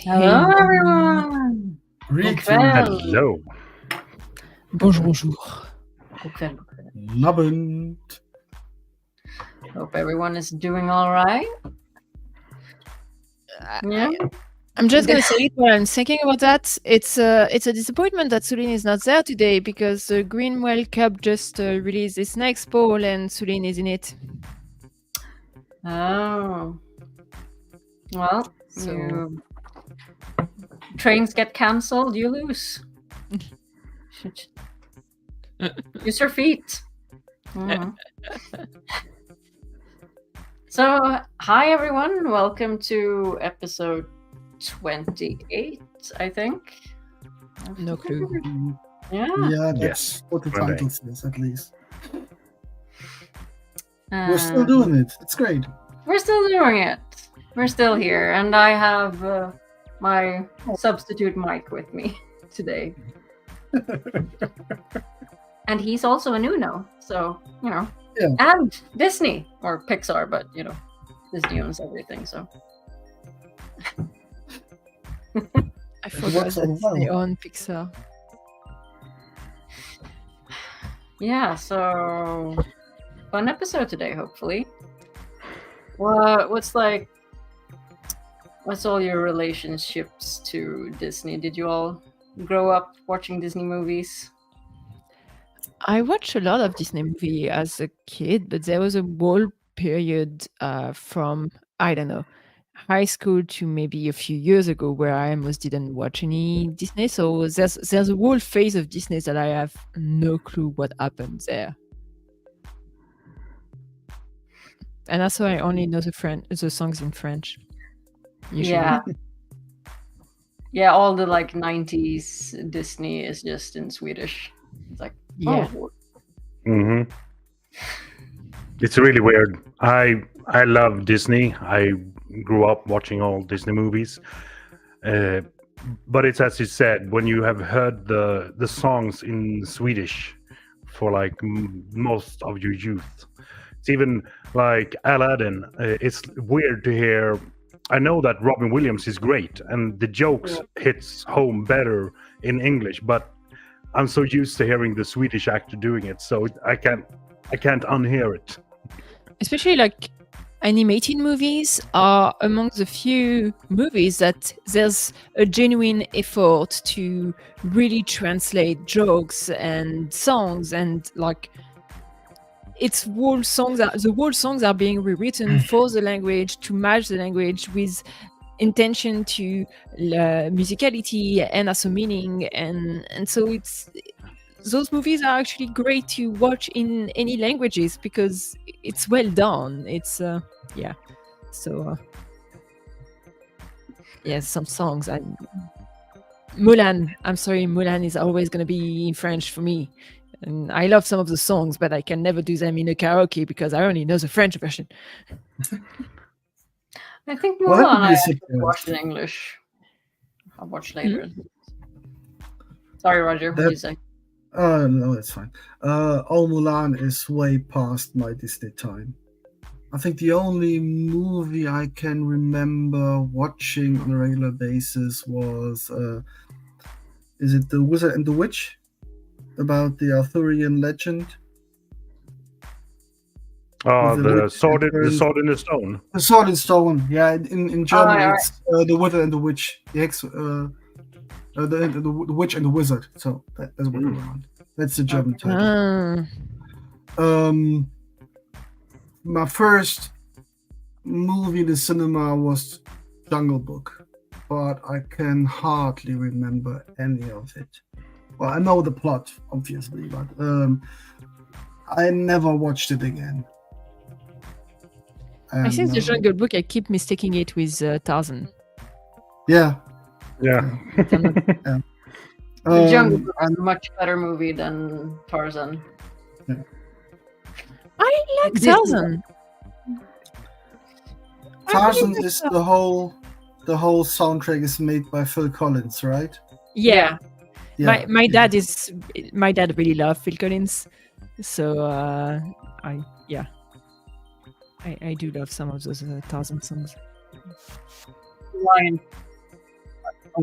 Hello, everyone. Greetings. Hello. Bonjour. Okay. Nabend. Hope everyone is doing all right. Yeah. I'm just gonna say it while I'm thinking about that. It's a disappointment that Sulin is not there today because the Greenwell Cup just released its next poll and Sulin is in it. Oh. Well, So trains get cancelled, you lose. Use your feet. Mhm. So, hi everyone. Welcome to episode 28, I think. no clue. Yeah. Yeah, that's Yes, what the one day. title says, at least. We're still doing it. It's great. We're still doing it. We're still here, and I have my substitute Mike with me today. And he's also an Uno, so, you know. Yeah. And Disney, or Pixar, but, you know, Disney owns everything, so. I forgot works that so well. they own Pixar. Yeah, so fun episode today, hopefully. What's all your relationships to Disney? Did you all grow up watching Disney movies? I watched a lot of Disney movie as a kid, but there was a whole period from, I don't know, high school to maybe a few years ago where I almost didn't watch any Disney. So there's a whole phase of Disney that I have no clue what happened there. And also I only know the songs in French. Usually. Yeah. Yeah, all the 90s Disney is just in Swedish. It's like, Yeah. oh. Mm-hmm. It's really weird. I love Disney. I grew up watching all Disney movies. But it's as you said, when you have heard the songs in Swedish for like most of your youth. It's even like Aladdin. It's weird to hear. I know that Robin Williams is great and the jokes hits home better in English, but I'm so used to hearing the Swedish actor doing it, so I can't unhear it. Especially like animated movies are among the few movies that there's a genuine effort to really translate jokes and songs, and like the whole songs are being rewritten for the language to match the language with intention to musicality and also meaning, and so those movies are actually great to watch in any languages because it's well done. It's some songs. Mulan is always going to be in French for me, and I love some of the songs, but I can never do them in a karaoke because I only know the French version. I think Well, that Mulan would be I a actually surprise. watched in English. I'll watch later. Sorry, Roger, what did you say? No, it's fine. All Mulan is way past my Disney time. I think the only movie I can remember watching on a regular basis was, is it The Wizard and the Witch? About the Arthurian legend? Oh, With the the witch sword and in the stone. The Sword in Stone, yeah. In German, yeah, it's The Wizard and the Witch. The Witch and the Wizard. So that's what we're on. That's the German title. My first movie in the cinema was Jungle Book, but I can hardly remember any of it. Well, I know the plot, obviously, but I never watched it again. I think the Jungle Book, I keep mistaking it with Tarzan. Yeah. Yeah. The Jungle Book is a much better movie than Tarzan. Yeah. I like Tarzan. Tarzan is the whole soundtrack is made by Phil Collins, right? Yeah. Yeah. My dad really loved Phil Collins, so I do love some of those Tarzan songs. Lion. I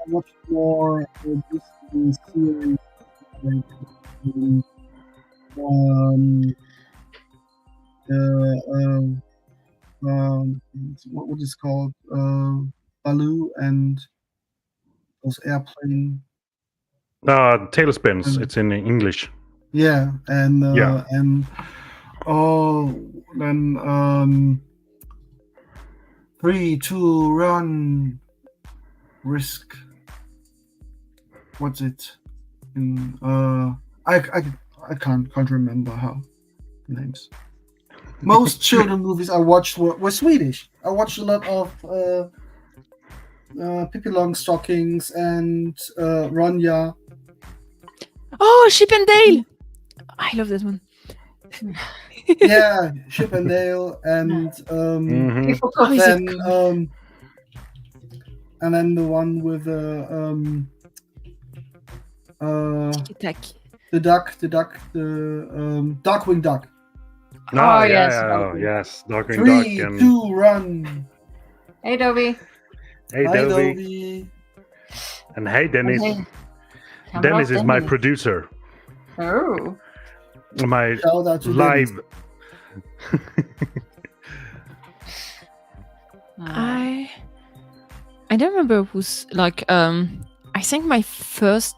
watched more Disney series. Like, what is called Baloo and those airplane. Tailspins. It's in English. Yeah, and Yeah. and then 3, 2, run, risk. What's it? In I can't remember how names. Most children movies I watched were Swedish. I watched a lot of Pippi Longstockings and Ronja. Oh, Chip and Dale. I love this one. Yeah, Chip and Dale, and Mhm. Oh, is it then cool? and then the one with the Attack. Darkwing Duck. Oh, yes, yeah, Darkwing. yes, Darkwing 3, Duck and 2, run. Hey, Dobie. Hey Hi, Dobie. Dobie. And hey Dennis. Hey. Dennis is my Dennis. producer. Oh. My Shout out to live. Dennis. I don't remember who's like I think my first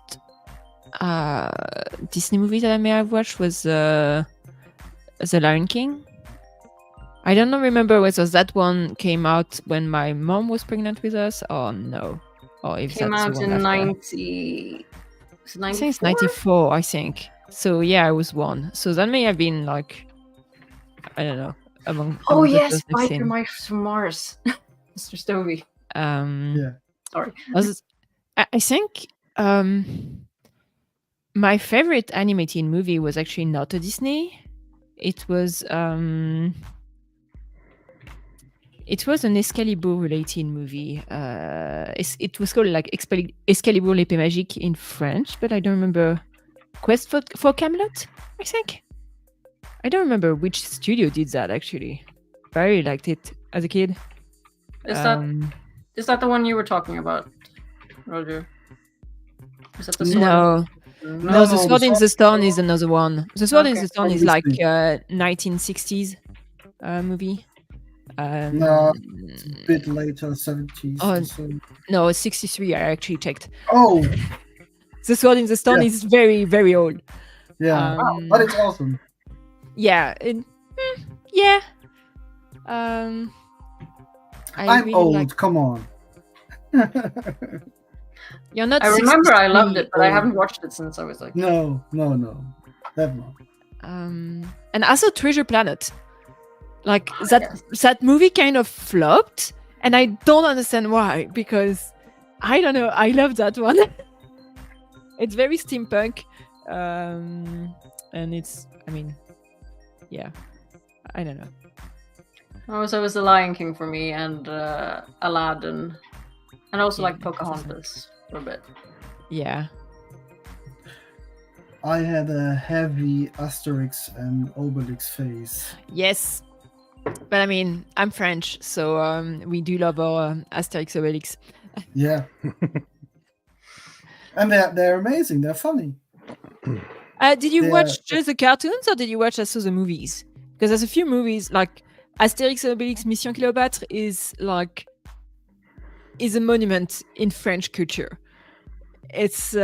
Disney movie that I may have watched was The Lion King. I don't remember whether that one came out when my mom was pregnant with us or no. Or if Came that's the out one in after. 90. Is it I think it's 94? 94, I think. So yeah, I was one. So that may have been like I don't know. Among Oh, the yes, first I've Biker seen. Mike from Mars. Mr. Stovey. Yeah. Sorry. I think my favorite animated movie was actually not a Disney. It was an Excalibur related movie. It was called like Excalibur l'épée magique in French, but I don't remember. Quest for Camelot, I think. I don't remember which studio did that actually. But I really liked it as a kid. Is that the one you were talking about, Roger? Is that the sword? No, No, The Sword in the Stone is another one. The Sword in Okay. the Stone is like Obviously. 1960s movie. No, it's a bit later, 70s. Oh, or so. no, it's 63. I actually checked. Oh, The Sword in the Stone Yeah. is very, very old. yeah. Um, But it's awesome. yeah, yeah. I'm really old, like- come on. You're not. I remember I loved 63 it, but I old. haven't watched it since I was like. No. Never. And also Treasure Planet. Like Oh, that movie kind of flopped, and I don't understand why, because I don't know, I love that one. It's very steampunk, and it's, I mean, yeah, I don't know. Oh, so it was The Lion King for me, and Aladdin, and also Yeah, like Pocahontas for a bit. Yeah. I had a heavy Asterix and Obelix phase. Yes. But I mean, I'm French, so we do love our Asterix Obelix. Yeah. And they're amazing. They're funny. Did you Yeah. watch just the cartoons, or did you watch also the movies? Because there's a few movies like Asterix and Obelix Mission Cléopâtre is a monument in French culture. It's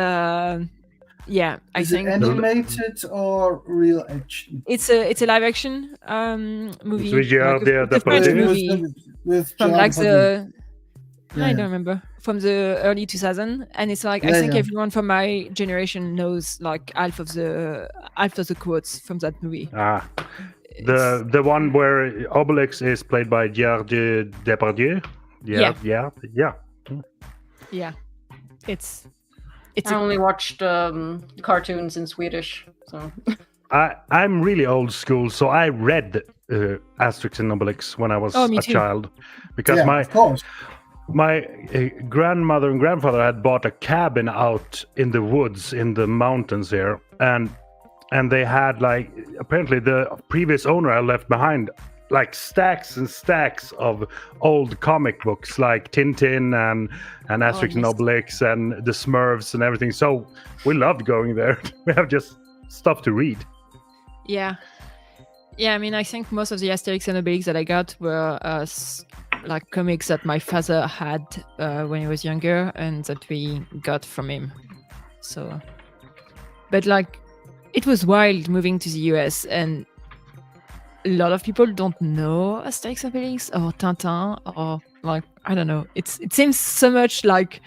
yeah, I Is think it animated or real action? it's a live action movie. It's with Gerard a French Depardieu? movie With from Gerard like Depardieu. I Yeah. don't remember, from the early 2000s, and it's like I Yeah, think yeah. everyone from my generation knows like half of the quotes from that movie. It's- The one where Obelix is played by Gerard Depardieu. Yeah. Yeah. it's I only watched cartoons in Swedish, so I'm really old school, so I read Asterix and Obelix when I was Oh, me a too. child, because Yeah, of course. my grandmother and grandfather had bought a cabin out in the woods in the mountains there, and they had like, apparently the previous owner had left behind like stacks and stacks of old comic books like Tintin and Asterix and nice. Obelix and the Smurfs and everything. So we loved going there. We have just stuff to read. Yeah. Yeah, I mean, I think most of the Asterix and Obelix that I got were like comics that my father had when he was younger and that we got from him. So, but like, it was wild moving to the US, and a lot of people don't know Asterix and Obelix or Tintin or like, I don't know. It seems so much like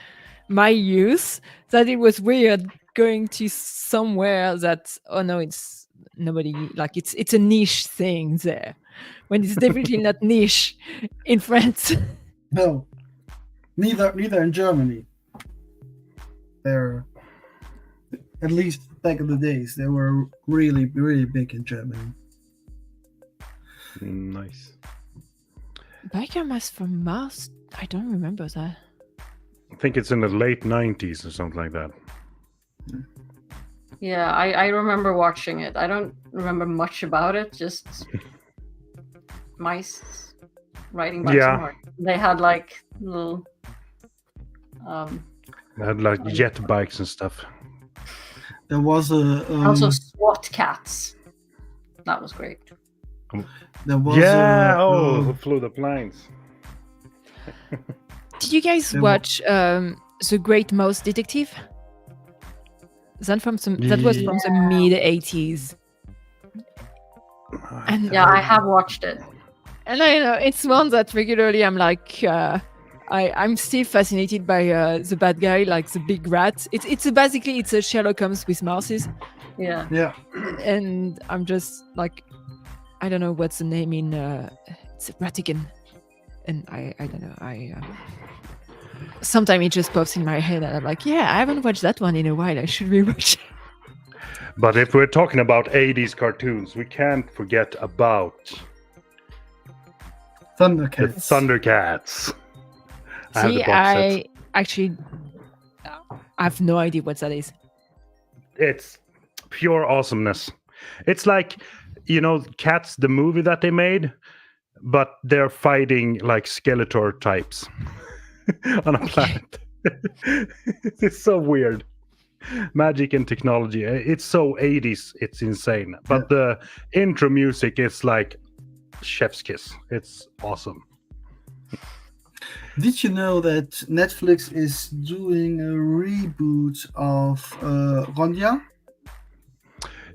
my youth that it was weird going to somewhere that, oh no, it's nobody, like it's a niche thing there, when it's definitely not niche in France. No, neither in Germany. They're, at least back in the days, they were really big in Germany. Nice. Biker Mask from Mars? I don't remember that. I think it's in the late 90s or something like that. Yeah, I remember watching it. I don't remember much about it, just mice riding bikes. Yeah. They had like little They had like jet bikes and stuff. There was a also SWAT cats. That was great. there was Who flew the planes? Did you guys watch The Great Mouse Detective? That was from the mid 80s. And Yeah, I have watched it. And I know it's one that regularly I'm like, I'm still fascinated by the bad guy, like the big rat. It's basically a Sherlock Holmes with mouses, Yeah. yeah. and I'm just like, I don't know what's the name in it's Ratigan, and I don't know. Sometimes it just pops in my head, and I'm like, yeah, I haven't watched that one in a while. I should rewatch it. But if we're talking about 80s cartoons, we can't forget about the Thundercats. Thundercats. I have the See, box I set. actually I have no idea what that is. It's pure awesomeness. It's like, Cats, the movie that they made, but they're fighting like Skeletor types on a planet. It's so weird. Magic and technology. It's so 80s. It's insane. But the intro music is like chef's kiss. It's awesome. Did you know that Netflix is doing a reboot of Ronja?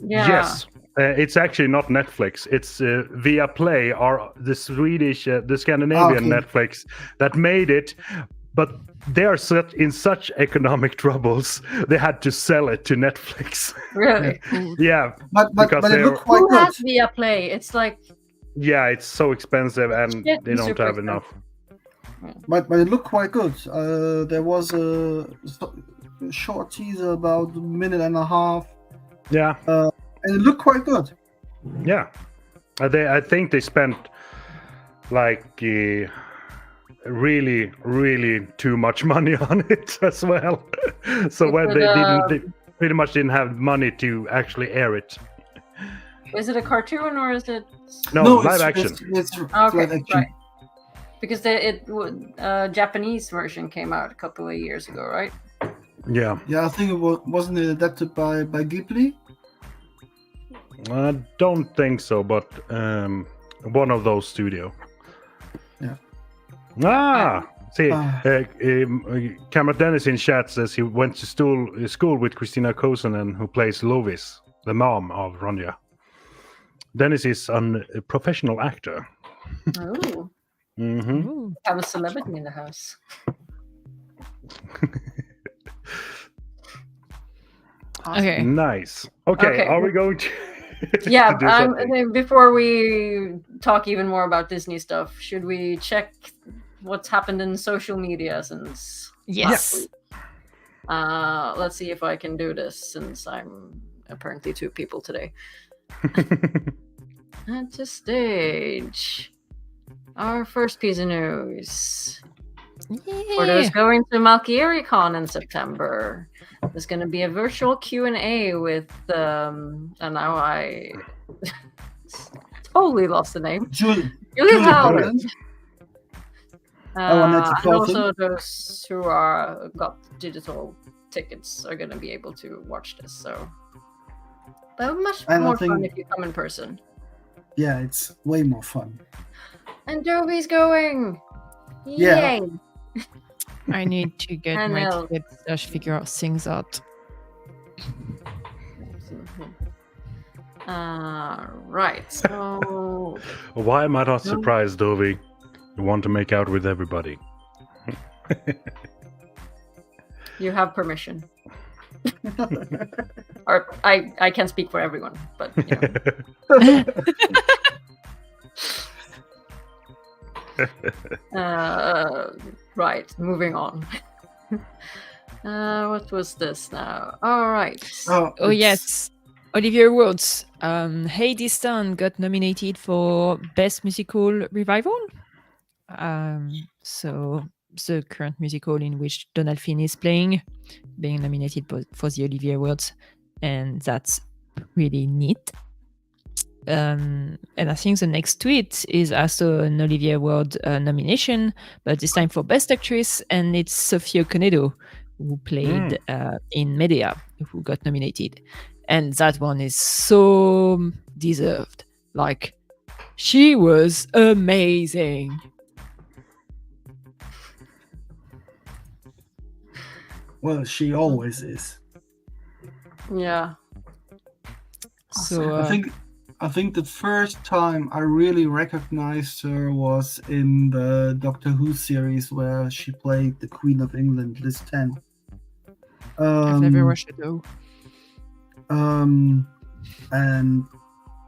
Yeah. Yes. It's actually not Netflix. It's Viaplay, or the Swedish, the Scandinavian Netflix that made it. But they are in such economic troubles, they had to sell it to Netflix. Really? Yeah. But Because it looked quite Who good. has Viaplay? It's like Yeah, it's so expensive and Shit, they don't super have enough. But it looked quite good. There was a short teaser about a minute and a half, Yeah. and it looked quite good. Yeah. I think they spent like really, really too much money on it as well. So when they pretty much didn't have money to actually air it. Is it a cartoon or is it? No, live action. It's Okay, live action. right. Because the Japanese version came out a couple of years ago, right? Yeah. Yeah, I think it wasn't it adapted by Ghibli? I don't think so, but one of those studio. Yeah. See, Cameron Dennis in chat says he went to school with Christina Kosonen, who plays Lovis, the mom of Ronja. Dennis is a professional actor. Oh, Mm-hmm. Ooh. have a celebrity in the house. Okay. Nice. Okay, Okay. are we going to? Yeah, to do I something? think before we talk even more about Disney stuff, should we check what's happened in social media since Yes. last week? Let's see if I can do this since I'm apparently two people today. At this stage, our first piece of news. For those going to Malkier Con in September, there's going to be a virtual Q&A with, and now it's totally lost the name. Julie Howard. Annette And Carlton. also those who are got digital tickets are going to be able to watch this. So, but much And I more fun think- if you come in person. Yeah, it's way more fun. And Jovi's going. Yeah. Yay! I need to get I my know. tickets / figure out things out. Right. So Why am I not surprised, Dovi? You want to make out with everybody. you have permission. Or I can't speak for everyone, but you know. Right, moving on. What was this now? All right. Oh it's- yes, Olivier Awards. Hades Town got nominated for Best Musical Revival. So the current musical in which Donald Finn is playing, being nominated for the Olivier Awards, and that's really neat. And I think the next tweet is also an Olivier Award nomination, but this time for Best Actress, and it's Sophia Conedo, who played in Medea, who got nominated. And that one is so deserved. Like, she was amazing. Well, she always is. Yeah. So I think the first time I really recognized her was in the Doctor Who series where she played the Queen of England, Liz 10. I've never watched it though. And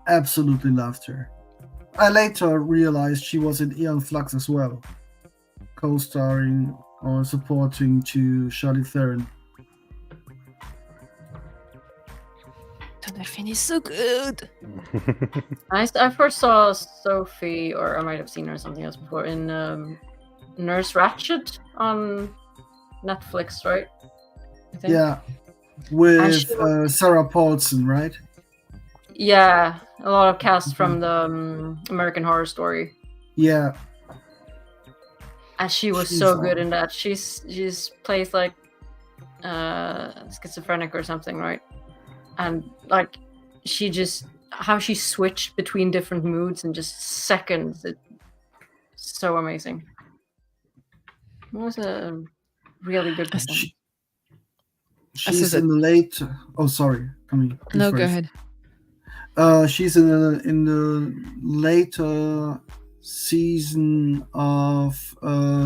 absolutely loved her. I later realized she was in Aeon Flux as well, co-starring or supporting to Charlize Theron. Donald Finn is so good. I first saw Sophie, or I might have seen her something else before, in Nurse Ratched on Netflix, right? I think. Yeah, with And she Sarah Paulson, right? Yeah, a lot of cast from the American Horror Story. Yeah, And she was She's so good awesome. in that. She's plays like schizophrenic or something, right? And like she just how she switched between different moods in just seconds. It's so amazing. It was a really good performance. she, she's in the late. Oh, sorry, Camille. you No, go first. ahead. She's in the later season of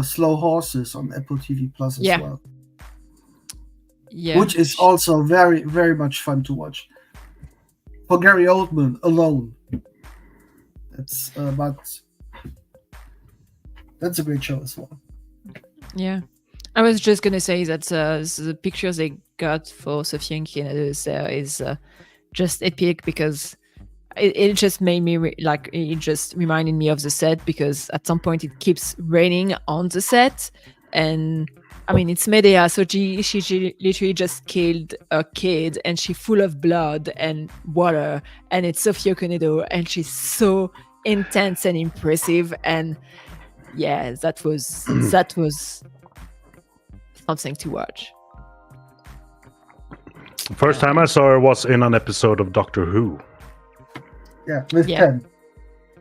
Slow Horses on Apple TV Plus as Yeah. well, Yeah. which is also very, very much fun to watch. For Gary Oldman alone, but that's a great show as well. Yeah. I was just going to say that the pictures they got for Sophia and Kennedy there is just epic because it just made me it just reminded me of the set because at some point it keeps raining on the set. And I mean, it's Medea, so she literally just killed a kid and she's full of blood and water. And it's Sophia Conedo and she's so intense and impressive. And yeah, that was something to watch. First time I saw her was in an episode of Doctor Who. Yeah, with Yeah. 10.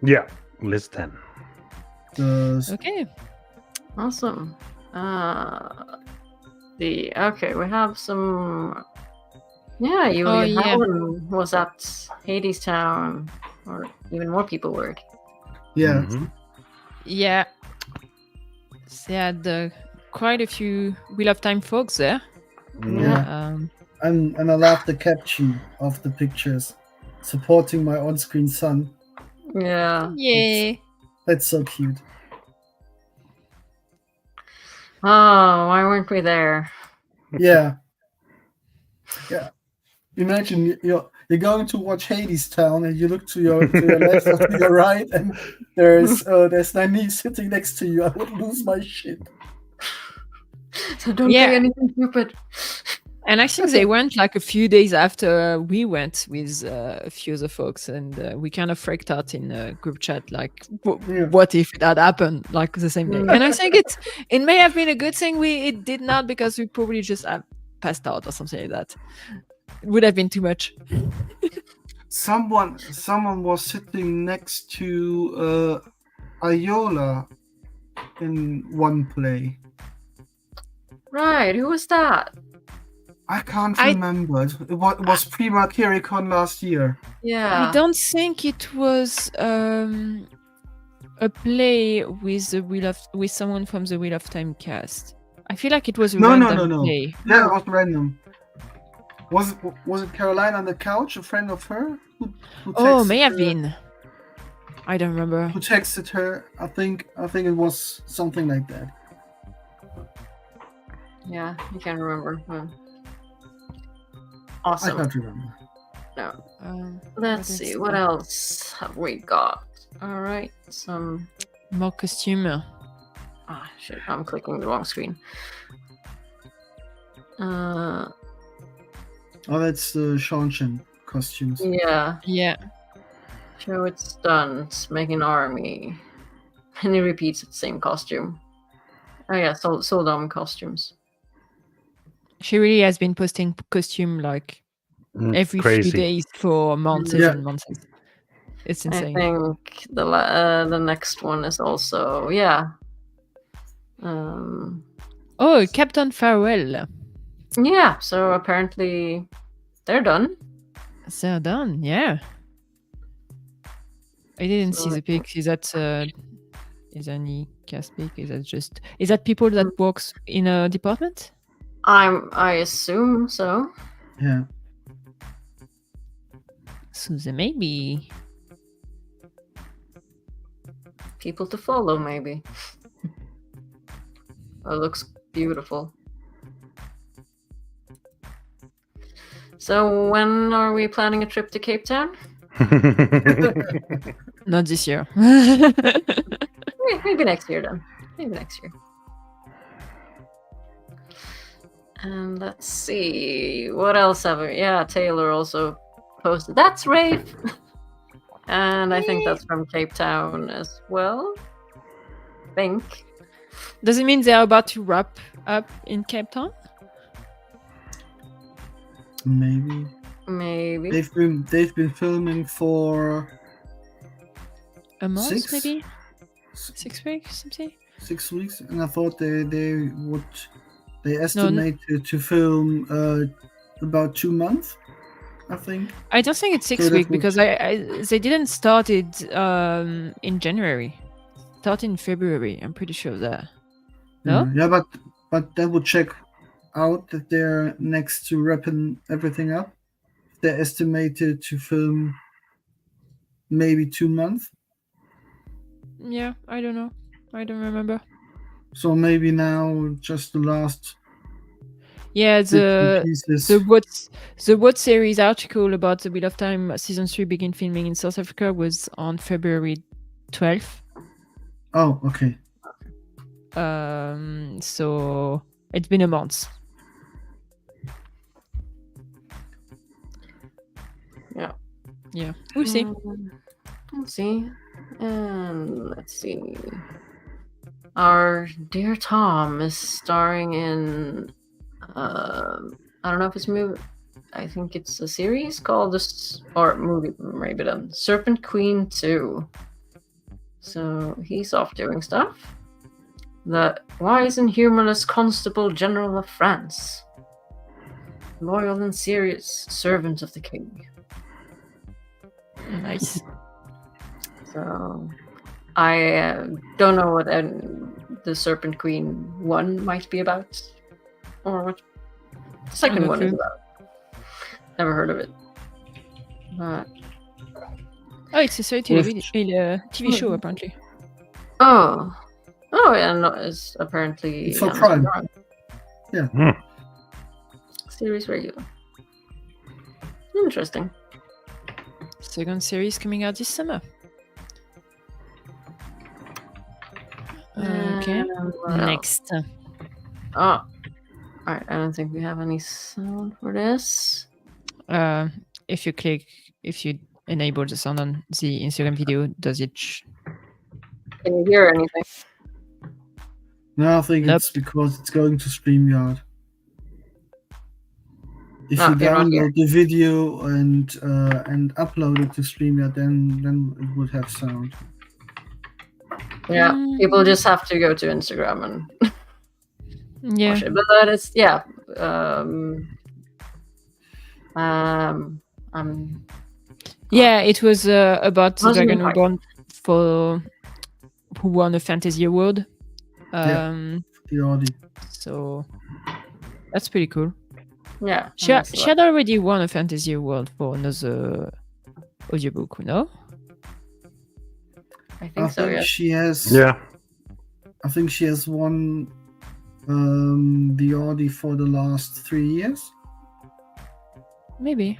Yeah, Liz 10. Okay. Awesome. Okay, we have some. Yeah, you Oh, yeah. was at Hades Town, or even more people were. Yeah, Mhm. Yeah. They had quite a few Wheel of Time folks there. Yeah. And I love the caption of the pictures, supporting my on-screen son. Yeah. Yeah. That's so cute. Oh, why weren't we there? Yeah. Yeah. Imagine you're going to watch Hades Town and you look to your left or to your right and there's Nani sitting next to you. I would lose my shit. So don't Yeah. say anything stupid. And I think they went like a few days after we went with a few other folks, and we kind of freaked out in a group chat, like, what if that happened like the same day? And I think it may have been a good thing it did not, because we probably just passed out or something like that. It would have been too much. Someone was sitting next to Iola in one play. Right, who was that? I can't remember. It was pre-Malkier Con last year. Yeah. I don't think it was a play with someone from the Wheel of Time cast. I feel like it was a random play. Yeah, it was random. Was it Caroline on the couch, a friend of her? Who May have been. I don't remember. Who texted her? I think it was something like that. Yeah, I can't remember. Awesome. I can't remember. No. Let's see, what else have we got? All right, some more costume. Ah, shit! I'm clicking the wrong screen. Oh, that's the Shanshan costumes. Yeah. Show its stunts, make an army. And he repeats the same costume. Oh yeah, Soldom costumes. She really has been posting costume like every few days for months and months. It's insane. I think the next one is also Captain Farewell. Yeah, so apparently they're done. They're done, yeah. I didn't see the pic. Is that any cast pic? Is that people that works in a department? I assume so. Yeah. So there may be people to follow, maybe. It looks beautiful. So when are we planning a trip to Cape Town? Not this year. Maybe next year then. Maybe next year. And let's see. What else have we? Yeah, Taylor also posted. That's Rafe! And I think that's from Cape Town as well. Think. Does it mean they're about to wrap up in Cape Town? Maybe. They've been filming for a month, maybe 6 weeks, something. 6 weeks, and I thought they estimated to film about 2 months. I think. I don't think it's 6 weeks because they didn't start it in January. Start in February. I'm pretty sure of that. No. Yeah, but that would check out that they're next to wrapping everything up. They're estimated to film maybe 2 months. Yeah, I don't know. I don't remember. So maybe now just the last. Yeah, the WoT series article about the Wheel of Time season 3 begin filming in South Africa was on February 12th. Oh, okay. So it's been a month. Yeah. We'll see. Let's see. And let's see. Our dear Tom is starring in I don't know if it's a movie. I think it's a series called movie maybe then Serpent Queen 2. So he's off doing stuff. The wise and humorless Constable General of France. Loyal and serious servant of the king. Nice. So I don't know what the Serpent Queen 1 might be about. Or what the second one is about. Never heard of it. But it's a TV show apparently. Oh yeah, no, it's apparently for Prime. Yeah. Series regular. Interesting. Second series coming out this summer. Okay. Next. Alright, I don't think we have any sound for this. If you enable the sound on the Instagram video, does it? Can you hear anything? No, I think Nope. it's because it's going to StreamYard. If No, you you're not here. download the video and upload it to StreamYard, then it would have sound. Yeah, people just have to go to Instagram and Yeah. watch it. But that is, yeah. Yeah, it was about the Wasn't Dragon quite. Reborn who won a fantasy award. The Audi. So that's pretty cool. Yeah. She had already won a fantasy award for another audiobook, no? I think so, yeah. She has. Yeah. I think she has won the Audi for the last 3 years, Maybe.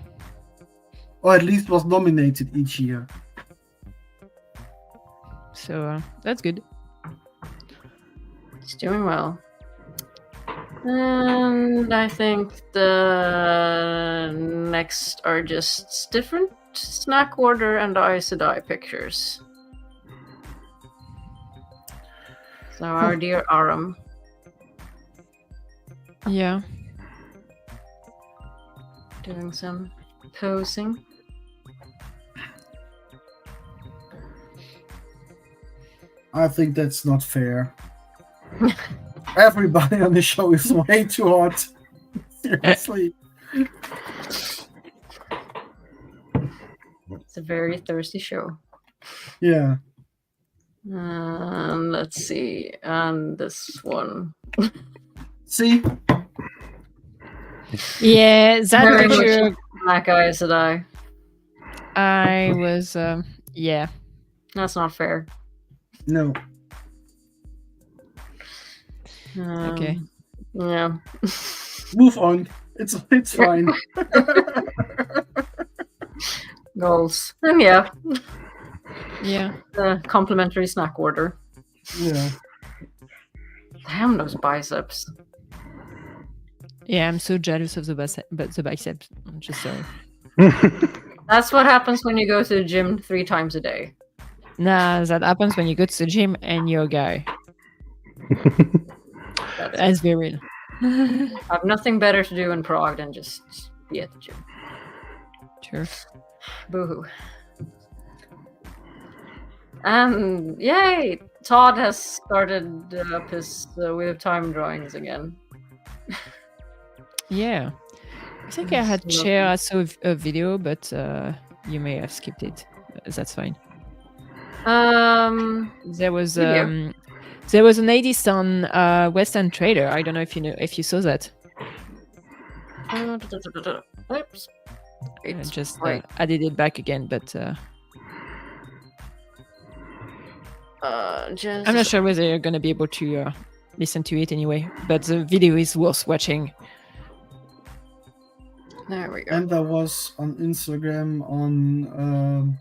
or at least was nominated each year. So that's good. It's doing well. And I think the next are just different snack order and Aes Sedai pictures. So our dear Aram. Yeah. Doing some posing. I think that's not fair. Everybody on the show is way too hot. Seriously. It's a very thirsty show. Yeah. Let's see. And this one. See? Yeah, that Very picture. much Black Aes Sedai. I was. Yeah. That's not fair. No. Okay. Yeah. Move on. It's fine. Goals. And yeah. Yeah. The complimentary snack order. Yeah. Damn those biceps. Yeah, I'm so jealous of the biceps. I'm just sorry. That's what happens when you go to the gym 3 times a day. Nah, that happens when you go to the gym and you're a guy. That's very real. I have nothing better to do in Prague than just be at the gym. Sure. Boo-hoo. Yay! Todd has started up his Wheel of Time drawings again. Yeah. I think I had shared also a video, but you may have skipped it. That's fine. There was Video. there was an edit on Western Trader. I don't know if you saw that. Oops. I It's just right. added it back again, but Just I'm not sure whether you're gonna be able to listen to it anyway. But the video is worth watching. There we go. And I was on Instagram on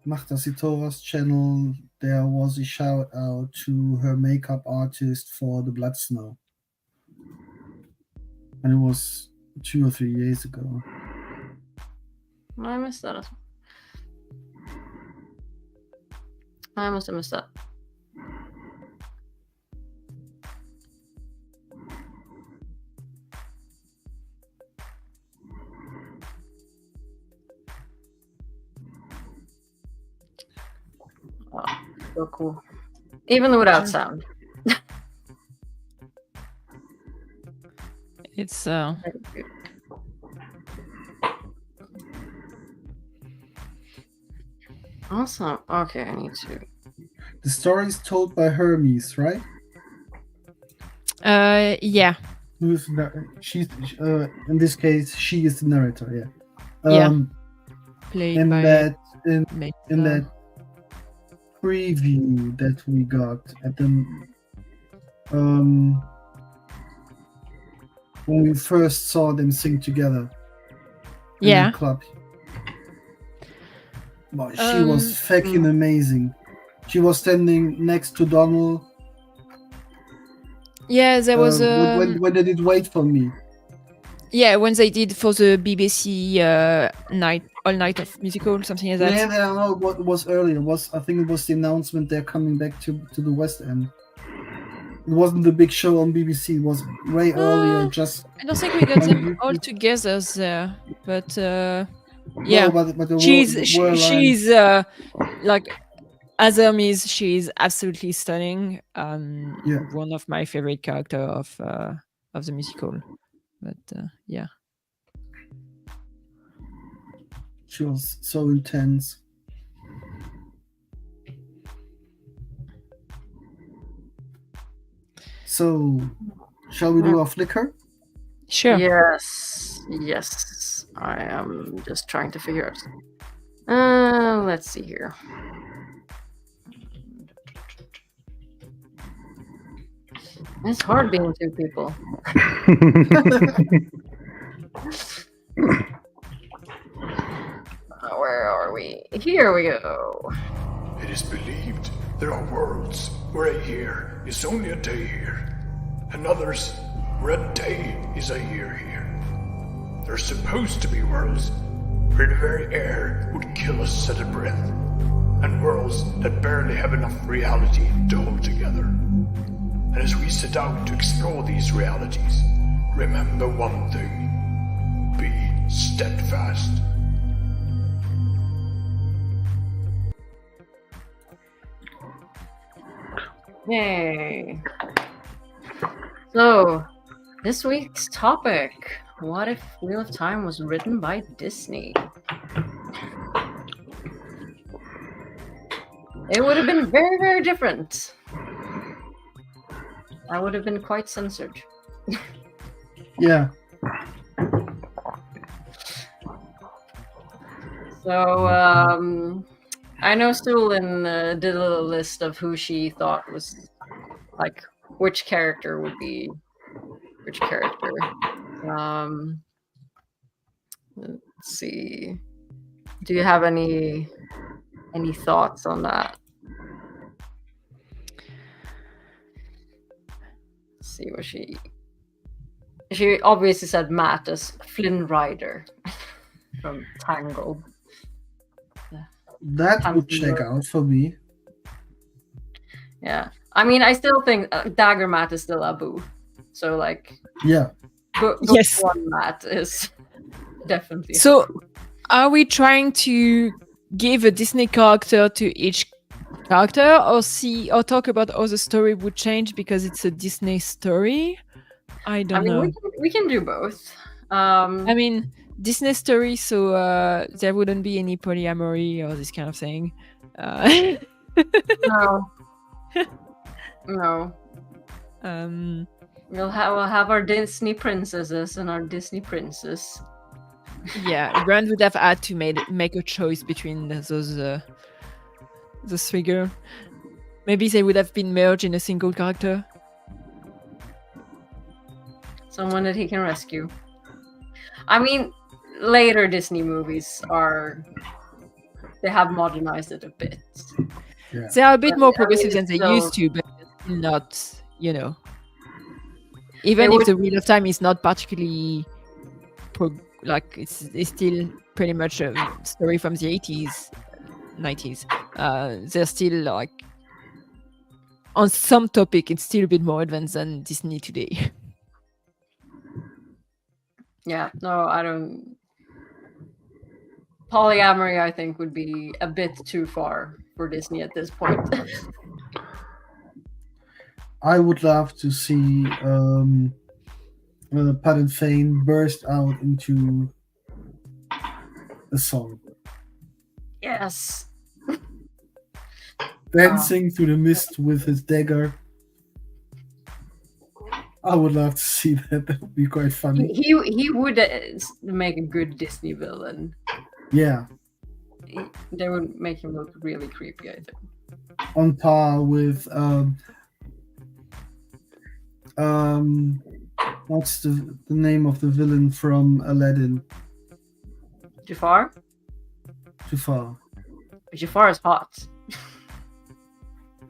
Marta Sitova's channel. There was a shout out to her makeup artist for the Blood Snow. And it was 2 or 3 years ago. I missed that. I must have missed that. Oh, so cool. Even without sound. It's Awesome. Okay, I need to. The story is told by Hermes, right? yeah. Who's she's in this case she is the narrator, yeah. Yeah. Played in by that Meta. in that preview that we got at the when we first saw them sing together in Yeah. the club. But she was fucking amazing. She was standing next to Donald. Yeah, there was when they did Wait for Me. yeah, when they did for the BBC night, all night of musical, something like that. Yeah, I don't know what was earlier. I think it was the announcement they're coming back to the West End. It wasn't the big show on BBC. It was way earlier. Just I don't think we got on them all YouTube. together there, but yeah, No, but the she's like as Hermes, she's absolutely stunning. Yeah. One of my favorite character of the musical. But yeah, She was so intense. So, shall we do our flicker? sure. Yes. I am just trying to figure out. Let's see here. It's hard being two people. Where are we? Here we go. It is believed there are worlds where a year is only a day here, and others where a day is a year here. There's supposed to be worlds where the very air would kill us at a breath, and worlds that barely have enough reality to hold together. And as we set out to explore these realities, remember one thing: be steadfast. Yay. So, this week's topic: what if Wheel of Time was written by Disney? It would have been very, very different. I would have been quite censored. Yeah. So, I know Sulin did a little list of who she thought was, like, which character would be which character. Let's see. Do you have any thoughts on that? Let's see what she obviously said Matt as Flynn Rider from Tangled. That would check out for me. Yeah. I mean, I still think Dagger Matt is still Abu. So, like, Yeah. book Yes. one Matt is definitely. So, are we trying to give a Disney character to each character, or talk about how the story would change because it's a Disney story? I don't know. we can do both. I mean, Disney story, so there wouldn't be any polyamory or this kind of thing. No. No. We'll have our Disney princesses and our Disney princess. Yeah, Rand would have had to make a choice between those three girls. Maybe they would have been merged in a single character. Someone that he can rescue. I mean, later Disney movies they have modernized it a bit. Yeah. They are a bit But, more I mean, progressive than it's they still- used to, but not, even if the Wheel of Time is not particularly it's still pretty much a story from the 80s, 90s. They're still like on some topic, it's still a bit more advanced than Disney today. Yeah, no, I don't. Polyamory, I think, would be a bit too far for Disney at this point. I would love to see Pat and Fane burst out into a song. Yes. Dancing through the mist with his dagger. I would love to see that. That would be quite funny. He would make a good Disney villain. Yeah. They would make him look really creepy, I think. On par with what's the name of the villain from Aladdin? Jafar? Jafar. Jafar is hot.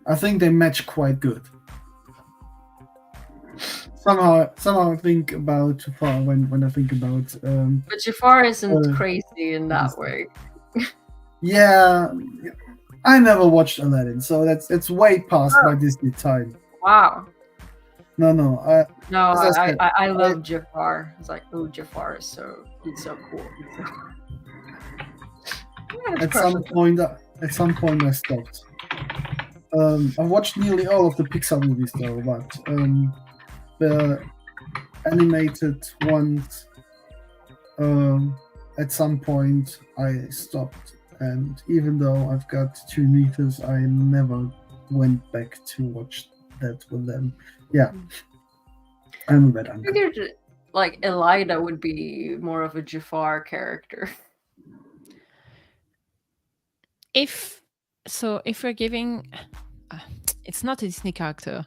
I think they match quite good. somehow I think about Jafar when I think about. But Jafar isn't Uh, crazy in that way. Yeah, I never watched Aladdin, so it's way past my Disney time. Wow. No, No, as I said, I love Jafar. It's like, oh, Jafar is he's so cool. at some point I stopped. I've watched nearly all of the Pixar movies though, but the animated ones, at some point I stopped. And even though I've got 2 nieces, I never went back to watch that with them. Yeah, I'm a bad I uncle. figured like Elida would be more of a Jafar character. If we're giving, it's not a Disney character,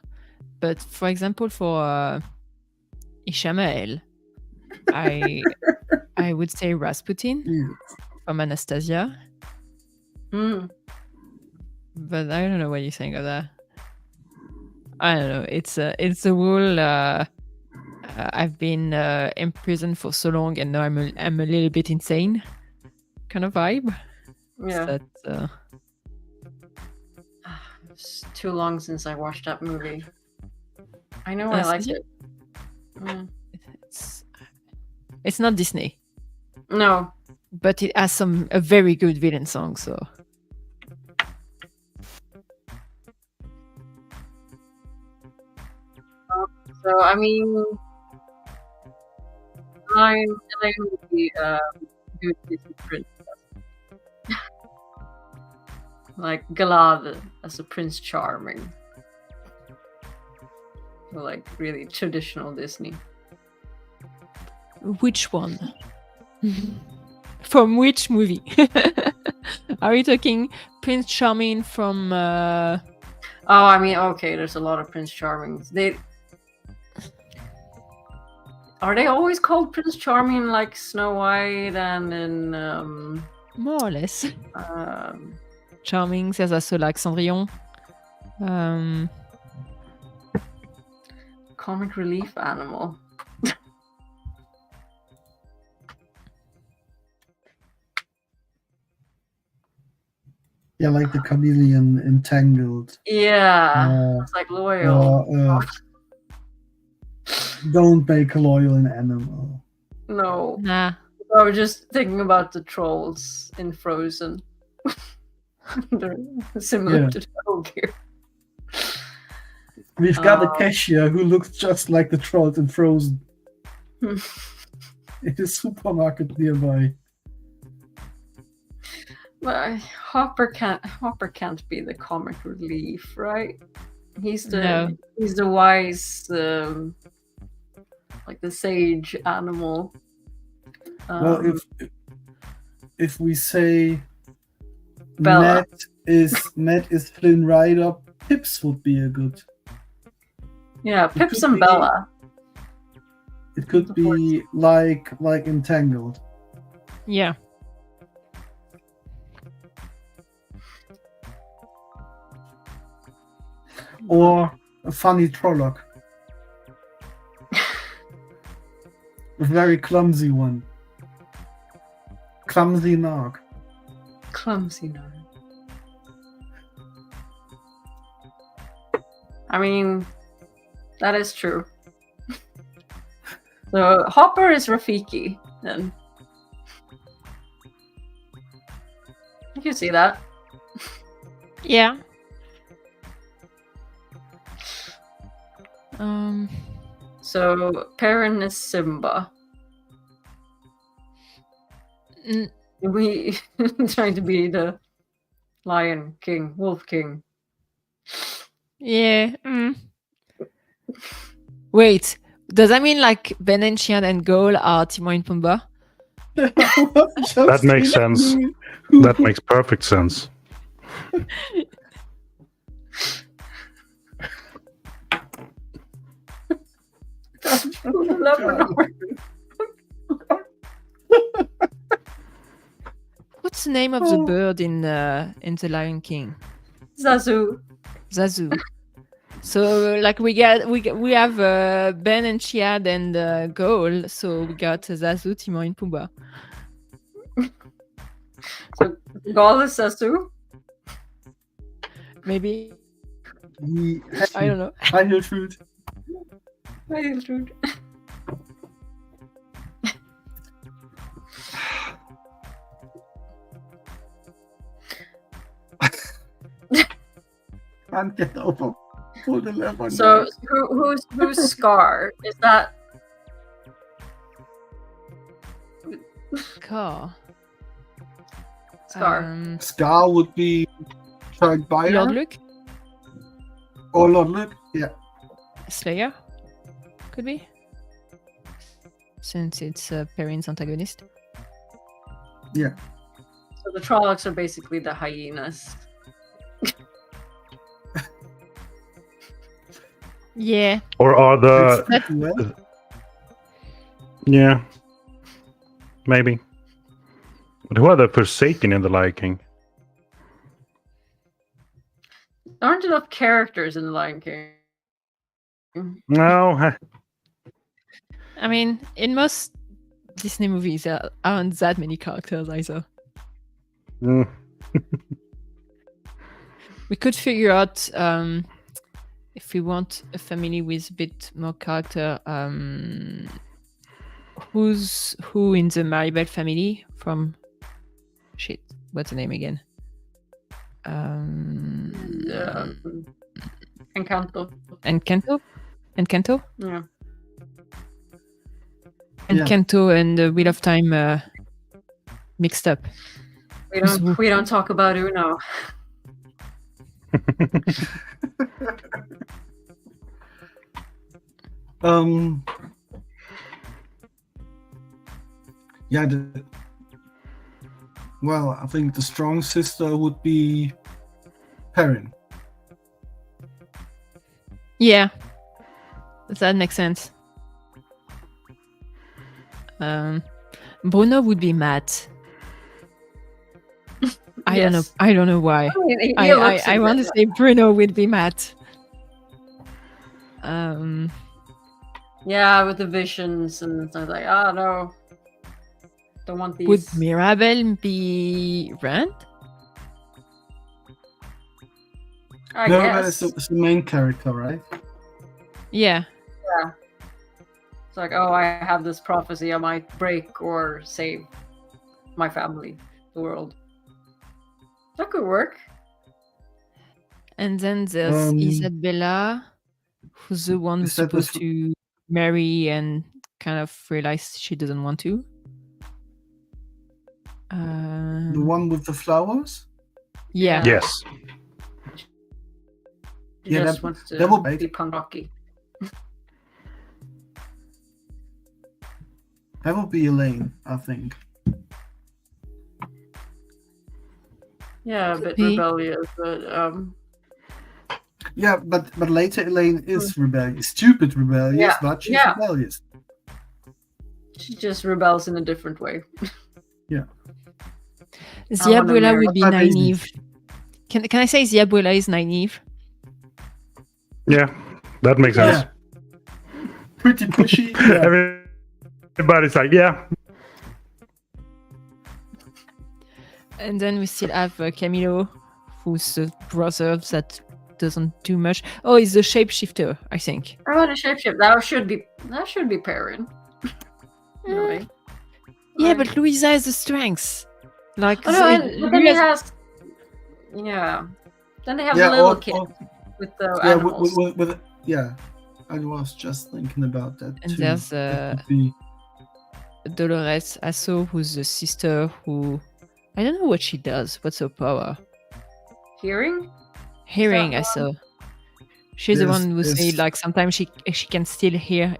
but for example, for Ishmael, I would say Rasputin Yeah. from Anastasia, Mm. but I don't know what you think of that. I don't know. It's a whole. I've been in prison for so long, and now I'm a little bit insane, kind of vibe. Yeah. So It's too long since I watched that movie. I know I liked Anastasia? it. Mm. it's not Disney, No. but it has a very good villain song. So So I mean, I would be good Disney princess. Like Galad as a Prince Charming. Or like really traditional Disney. which one? From which movie? Are you talking Prince Charming from? Oh, I mean, okay, there's a lot of Prince Charmings. Are they always called Prince Charming like Snow White and in More or less. um Charming, there's also like Cendrillon. comic relief animal? Yeah, like the chameleon entangled. Yeah, it's like loyal. Don't make a loyal an animal. No, Nah. I was just thinking about the trolls in Frozen. They're similar Yeah. to the ogre. We've got a cashier who looks just like the troll in Frozen in a supermarket nearby. But Hopper can't be the comic relief, right? He's the No. he's the wise, like the sage animal. Well, if we say Bella. Matt is Flynn Rider, Pips would be a good. Yeah, It Pips could and be- Bella. It could be like Entangled. Yeah. Or a funny Trolloc. A very clumsy one. Clumsy Narc. Clumsy no. I mean, that is true. So Hopper is Rafiki, then. You can see that. Yeah. So Perrin is Simba. n- We trying to be the Lion King, Wolf King. yeah. Wait, does that mean like Ben and Chian and Goal are Timon and Pumbaa? That makes sense. That makes perfect sense. What's the name of the bird in The Lion King? Zazu. Zazu. So like we have Ben and Chiad and Goal. So we got Zazu, Timon, and Pumbaa. So Gaul is Sasu. Maybe He I don't know. Final fruit. Very true. Can't get over. Pull the lever. So who's Scar? Is that Car. Scar? Scar would be tried by Lord Luke, or Lord Luke. Yeah. Slayer, could be, since it's Perrin's antagonist. Yeah. So the Trollocs are basically the hyenas. Yeah. Or are the Well, yeah, maybe. But who are the Forsaken in the Lion King? There aren't enough characters in The Lion King. No, I mean, in most Disney movies, there aren't that many characters either. mm, We could figure out if we want a family with a bit more character. Who's who in the Maribel family from? Shit, what's the name again? Encanto. Encanto? Encanto? Yeah. Encanto and Wheel of Time mixed up. We don't talk about Uno. Yeah. Well, I think the strong sister would be Perrin. Yeah, that makes sense. Bruno would be Matt. I don't know. Yes. I don't know why. I mean, he I looks a want to bit say Bruno would be Matt. Yeah, with the visions and stuff like, oh no, don't want these. Would Mirabel be Rand? I No, guess. it's the main character, right? Yeah. It's like, oh, I have this prophecy. I might break or save my family, the world. That could work. And then there's Isabella, who's the one who's is that the supposed to marry and kind of realize she doesn't want to. The one with the flowers? Yeah. yes. She Yeah, just that- wants to that would be- be punk rocky. That would be Elaine, I think. Yeah, a bit be. rebellious, but Yeah, but later Elaine is rebellious. Stupid rebellious, Yeah, but she's yeah. rebellious. she just rebels in a different way. The I wanna abuela marry- would be What type is it? naive. Can I say the abuela is naive? Yeah, that makes sense. Yeah. Pretty pushy. Yeah. Everybody's like, yeah. And then we still have Camilo, who's the brother that doesn't do much. Oh, he's the shapeshifter, I think. I want to shapeshift. That should be Perrin. Really. Yeah, but Louisa has the strengths. Like, Oh, no, so but then he Louisa- has. Yeah. Then they have Yeah, the little or- kid or- with the Yeah, animals. yeah. I was just thinking about that And too. there's That would be- Dolores Asso, who's the sister who... I don't know what she does. What's her power? Hearing? Hearing, that I saw. She's the There's- one who say there's- like sometimes she can still hear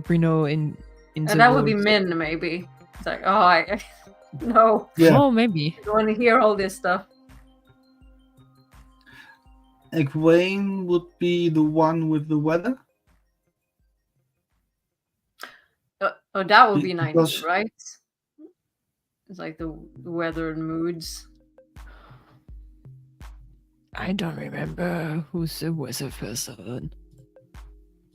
Bruno in the And that would be world. Min, maybe. It's like, oh, I no, Yeah. Oh, maybe. I don't want to hear all this stuff. Egwene would be the one with the weather. Oh, that would be Because- nice, right? It's like the weather and moods. I don't remember who's the weather person.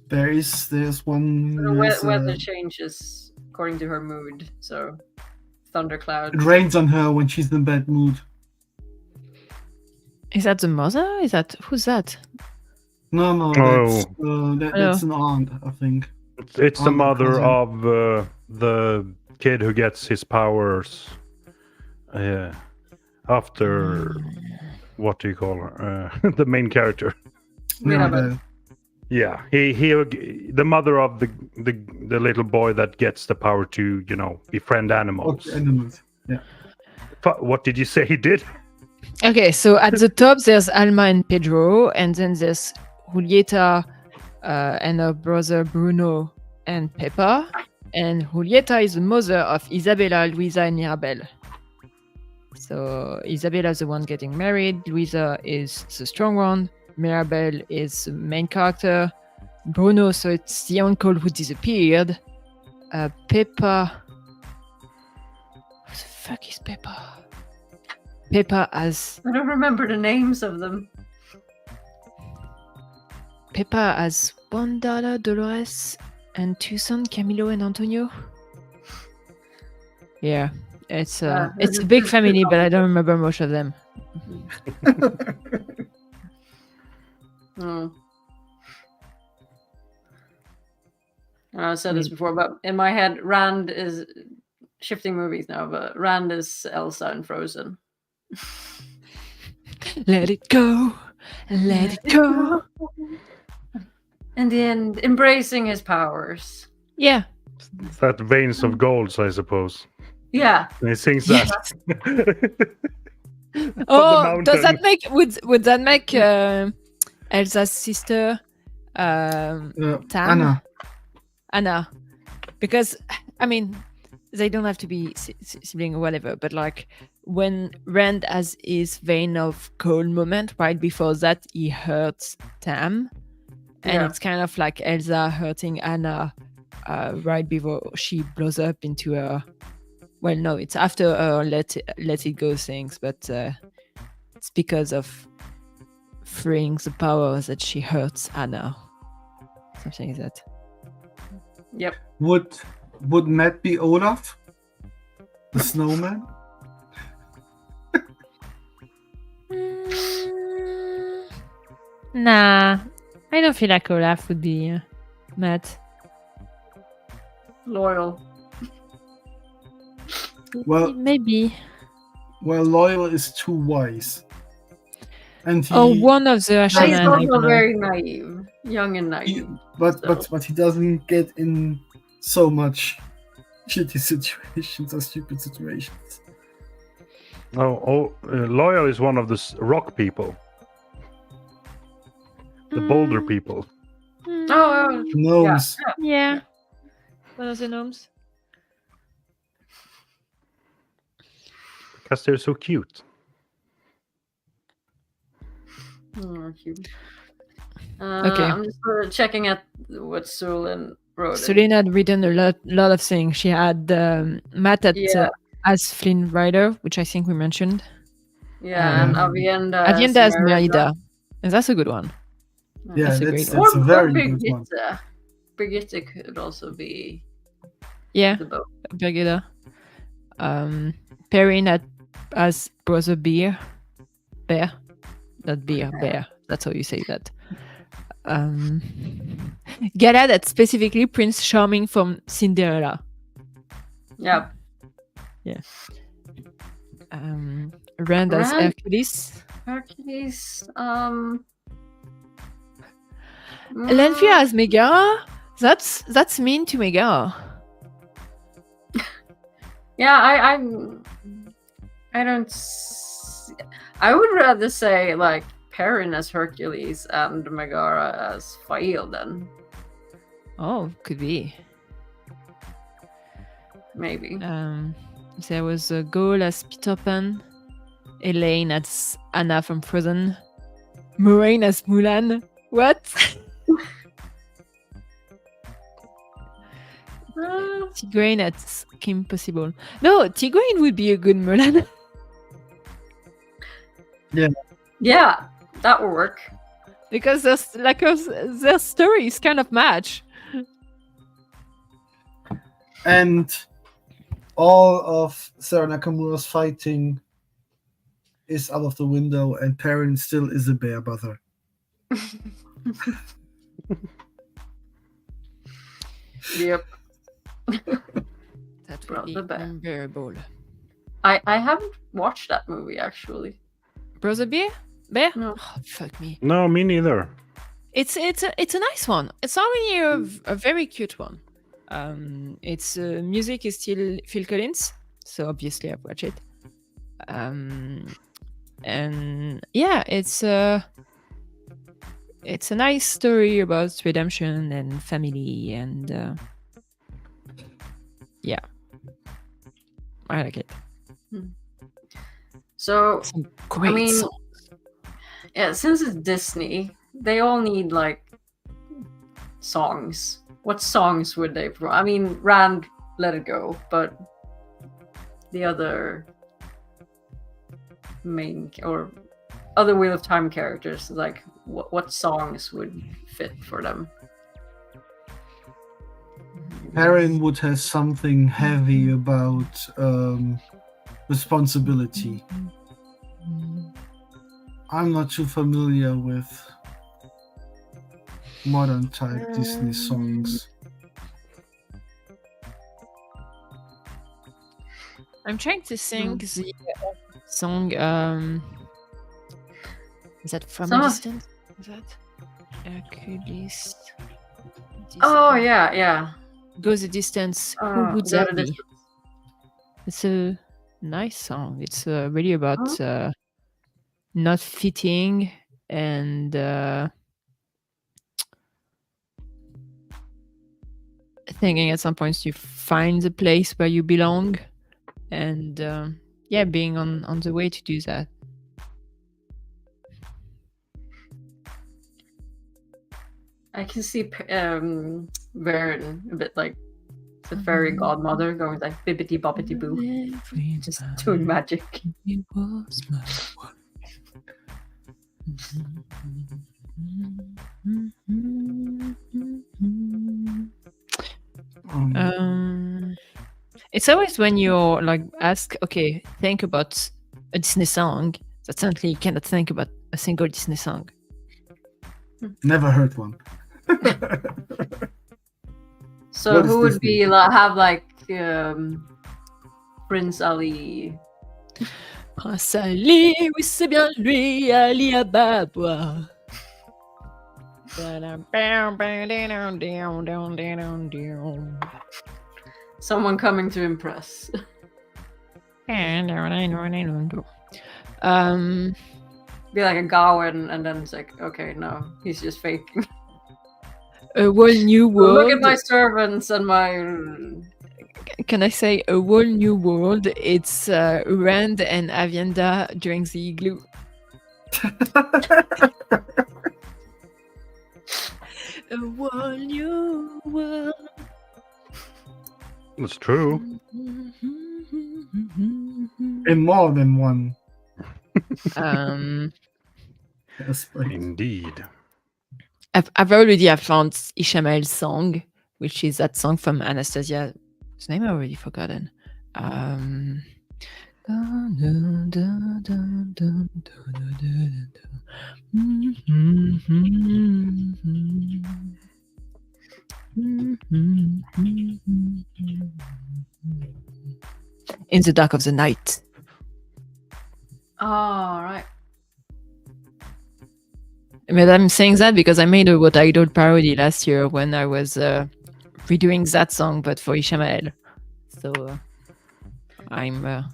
There's one. The weather changes according to her mood. So, thundercloud. It rains on her when she's in bad mood. Is that the mother? Who's that? No, that's an aunt, I think. It's the Aunt mother cousin. of the kid who gets his powers after what do you call her? The main character. Mirabel. Yeah, he the mother of the little boy that gets the power to befriend animals. Animals. Yeah. What did you say he did? Okay, so at the top there's Alma and Pedro, and then there's Julieta and her brother Bruno and Peppa. And Julieta is the mother of Isabella, Luisa, and Mirabel. So Isabella is the one getting married. Luisa is the strong one. Mirabel is the main character. Bruno, so it's the uncle who disappeared. Peppa. Who the fuck is Peppa? Peppa as I don't remember the names of them. Peppa has one daughter, Dolores, and two sons, Camilo and Antonio. Yeah, it's a big family, but I don't remember most of them. I said this before, but in my head, Rand is shifting movies now, but Rand is Elsa in Frozen. Let it go, let it go. In the end, embracing his powers. Yeah. It's that veins of gold, I suppose. Yeah. And he sings that. Oh, does that make would that make Elsa's sister Tam? Anna, because I mean they don't have to be sibling or whatever, but like when Rand has his vein of cold moment right before that, he hurts Tam, and it's kind of like Elsa hurting Anna right before she blows up into her. Well, no, it's after her let it go things, but it's because of freeing the powers that she hurts Anna. Something like that. Yep. Would Matt be Olaf? The snowman? Nah, I don't feel like Olaf would be Matt. Loyal. Well, Maybe. Well, Loyal is too wise. And one of the He's also very naive, young and naive. But he doesn't get in so much shitty situations or stupid situations. Loyal is one of the rock people, the boulder people. Oh, Gnomes. Yeah. One of the gnomes. Because they're so cute. Oh, cute. Okay. I'm just checking at what Sulin wrote. Sulin had written a lot of things. She had Matt as Flynn Rider, which I think we mentioned. Yeah, and Avienda as Merida. And that's a good one. Yeah, that's a very good one. Brigitte could also be the boat. Brigitte. Perrin as Brother Bear. Not Bear, Bear. That's how you say that. Galad at specifically Prince Charming from Cinderella. Yeah. Yeah. Rand as Hercules. Lenfia as Megara. That's mean to Megara. Yeah, I don't. I would rather say like Perrin as Hercules and Megara as Fail then. Oh, could be. Maybe. There was a Goal as Peter Pan, Elaine as Anna from Frozen, Moraine as Mulan. What? Tigraine as Kim Possible. No, Tigraine would be a good Mulan. Yeah. Yeah. that will work. Because their stories kind of match. And all of Sarah Nakamura's fighting is out of the window, and Perrin still is a bear brother. Yep. That would be Brother Bear. unbearable. I haven't watched that movie actually. Brother Bear? Bear? No. Oh, fuck me. No, me neither. It's a nice one. It's already a very cute one. Its music is still Phil Collins, so obviously I've watched it. And yeah, it's a nice story about redemption and family, and yeah, I like it. So Some great mean, songs. yeah, since it's Disney, they all need like songs. What songs would they? I mean, Rand, Let It Go, but the other main or other Wheel of Time characters, like what songs would fit for them? Perrin would have something heavy about responsibility. I'm not too familiar with modern type Disney songs. I'm trying to sing the song. Is that From a Distance? Is that Hercules? Oh yeah. Goes a distance. Who would Go that the be? Distance. It's a nice song. It's really about not fitting and thinking at some points you find the place where you belong, and yeah, being on the way to do that. I can see Varen a bit like the fairy godmother going like bibbity boppity boo, just doing magic. It was my it's always when you're like asked, okay, think about a Disney song, that suddenly you cannot think about a single Disney song. Never heard one. So What is who would Disney? be have like Prince Ali? Prince Ali, oui c'est bien lui, Ali Ababa. Someone coming to impress. Be like a Gawain, and then it's like, okay, no, he's just faking. A whole new world. Look at my servants and my. Can I say a whole new world? It's Rand and Avienda during the igloo. A whole new world. That's true. In more than one aspect. Indeed. I've already found Ishmael's song, which is that song from Anastasia. Whose name I already forgotten. In the Dark of the Night. Oh, right. But I'm saying that because I made a WoT Idol parody last year when I was redoing that song, but for Ishmael. So I'm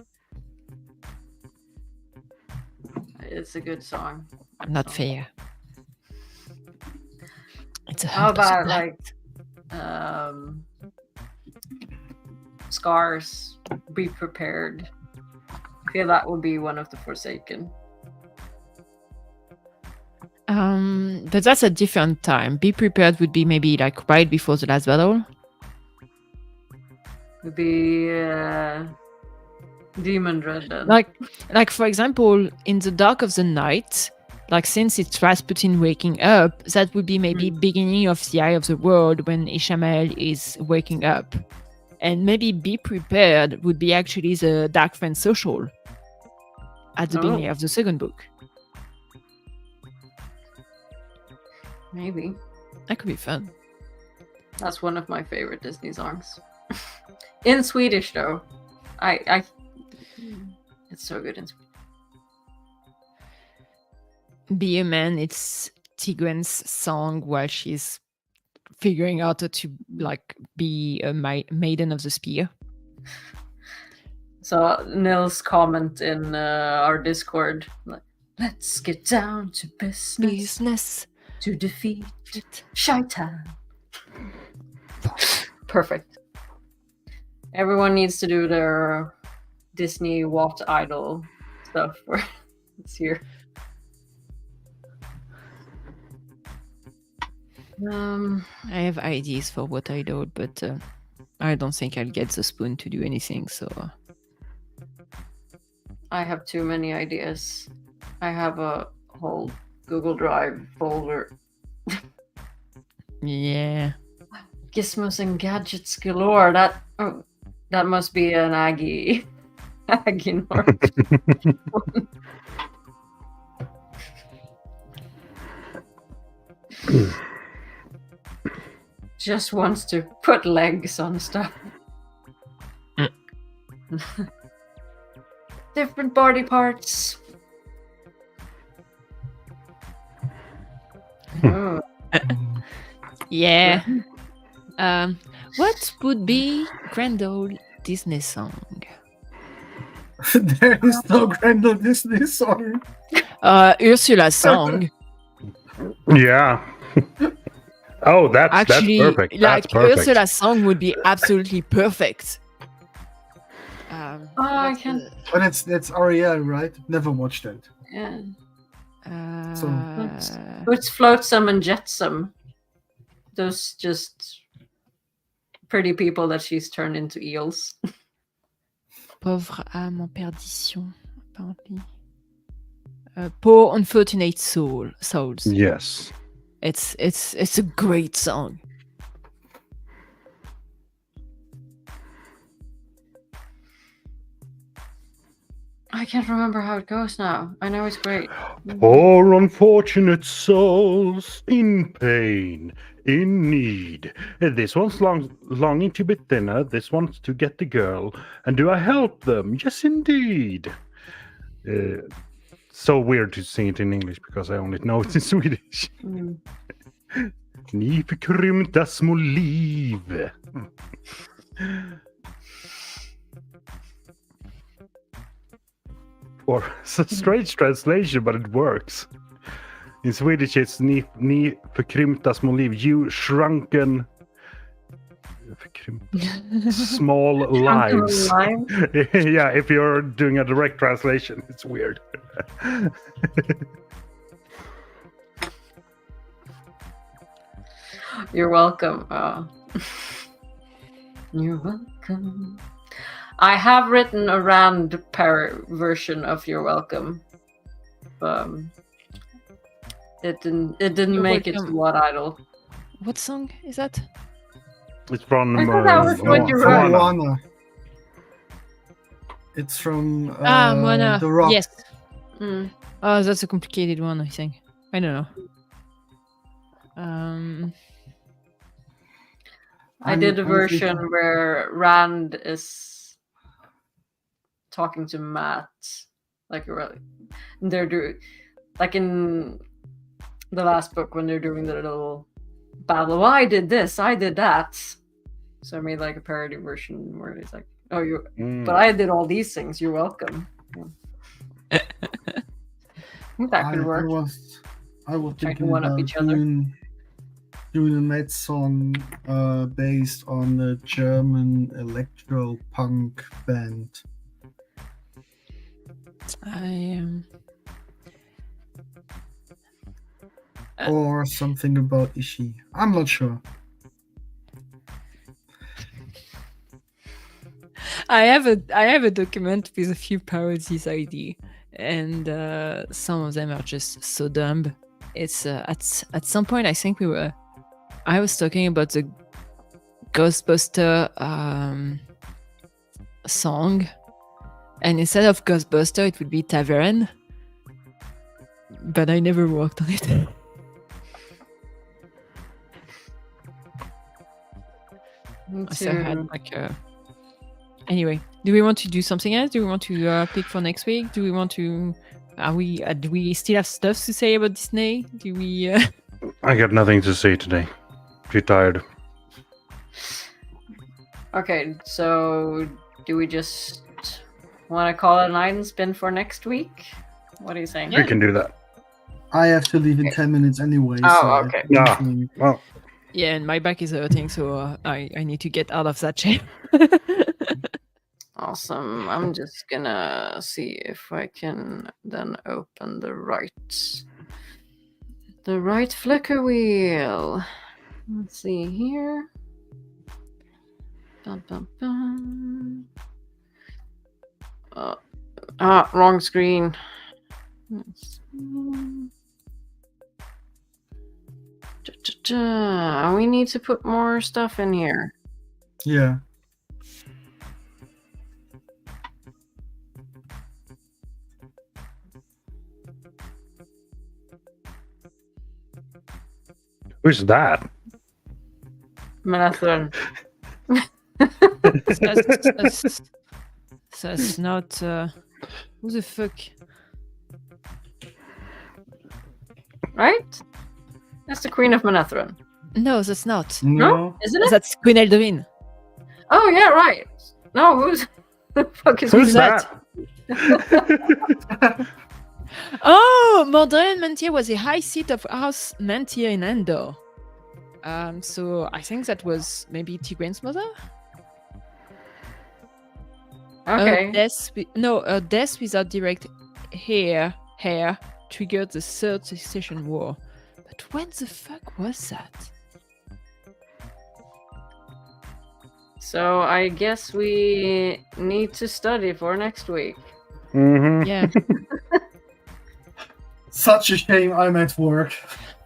It's a good song. not fair. It's a How Heart of the about Night. Scars? Be prepared. I feel that would be one of the Forsaken. But that's a different time. Be Prepared would be maybe like right before the last battle. Would be Demon Dread then. Like for example, in the Dark of the Night, Like since it's Rasputin waking up, that would be maybe beginning of the Eye of the World when Ishamael is waking up. And maybe Be Prepared would be actually the Dark Friend Social at the beginning of the second book. Maybe. That could be fun. That's one of my favorite Disney songs. In Swedish, though. It's so good in Swedish. Be a Man, it's Tigran's song while she's figuring out how to like be a maiden of the spear. So Nils' comment in our Discord, like, let's get down to business to defeat Shaitan. Perfect. Everyone needs to do their Disney WoT idol stuff for this year. I have ideas for what I do, but I don't think I'll get the spoon to do anything. So I have too many ideas. I have a whole Google Drive folder. yeah. Gizmos and gadgets galore. That must be an Aginor. Just wants to put legs on stuff. Different body parts. Oh. Yeah. What would be Grand Old Disney song? There is no Grand Old Disney song. Ursula's song. Yeah. Oh, that's Actually, perfect. like That's perfect. Ursula's song would be absolutely perfect. I can. But it's Ariel, right? Never watched it. Yeah. So It's Flotsam and Jetsam. Those just pretty people that she's turned into eels. Pauvre âme en perdition, apparently. Poor unfortunate souls. Yes. It's a great song. I can't remember how it goes now. I know it's great. Poor unfortunate souls in pain, in need. This one's longing to be thinner. This one's to get the girl. And do I help them? Yes, indeed. So weird to sing it in English because I only know it in Swedish. Ni förkrymta små liv. Or it's a strange translation, but it works. In Swedish, it's ni förkrympta små liv. You shrunken small lives. Yeah, if you're doing a direct translation, it's weird. You're welcome. You're welcome. I have written a Rand version of You're Welcome. It didn't You're make welcome. it to WoT Idol. What song is that? It's from I thought that was what you wrote. Moana. It's from Moana. The Rock. Yes. Mm. Oh, that's a complicated one, I think. I don't know. I did a I'm version thinking- where Rand is talking to Matt, like they're doing, like in the last book when they're doing the little battle. Well, I did this, I did that. So I made like a parody version where it's like, "Oh, you, but I did all these things. You're welcome." Yeah. I think that could work. I was Trying to thinking one-up about each other. doing a Met song based on the German electro punk band. Or something about Ishii. I'm not sure. I have a document with a few parodies ID, and some of them are just so dumb. It's at some point I was talking about the Ghostbuster song, and instead of Ghostbuster it would be Tavern, but I never worked on it. Me I still had too. like anyway, do we want to do something else? Do we want to pick for next week? Do we want to do we still have stuff to say about Disney? Do we I got nothing to say today. Too tired. Okay, so do we just want to call it a night and spin for next week? What are you saying? We can do that. I have to leave in 10 minutes anyway. Oh, so okay. Yeah. Well, yeah, and my back is hurting, so I need to get out of that chair. Awesome. I'm just gonna see if I can then open the right flicker wheel. Let's see here. Bum, bum, bum. Wrong screen. Let's see. We need to put more stuff in here. Yeah. who's that? Manathan. That's not who the fuck? Right? That's the Queen of Manetheren. No, that's not. No. Isn't it? That's Queen Eldovin. Oh yeah, right. No, who's the fuck is Who's that? that? Oh, Mordred Mantier was a high seat of House Mantier in Andor. So I think that was maybe Tigran's mother. Okay. A death without direct heir triggered the Third Succession War. But when the fuck was that? So I guess we need to study for next week. Mm-hmm. Yeah. Such a shame I'm at work.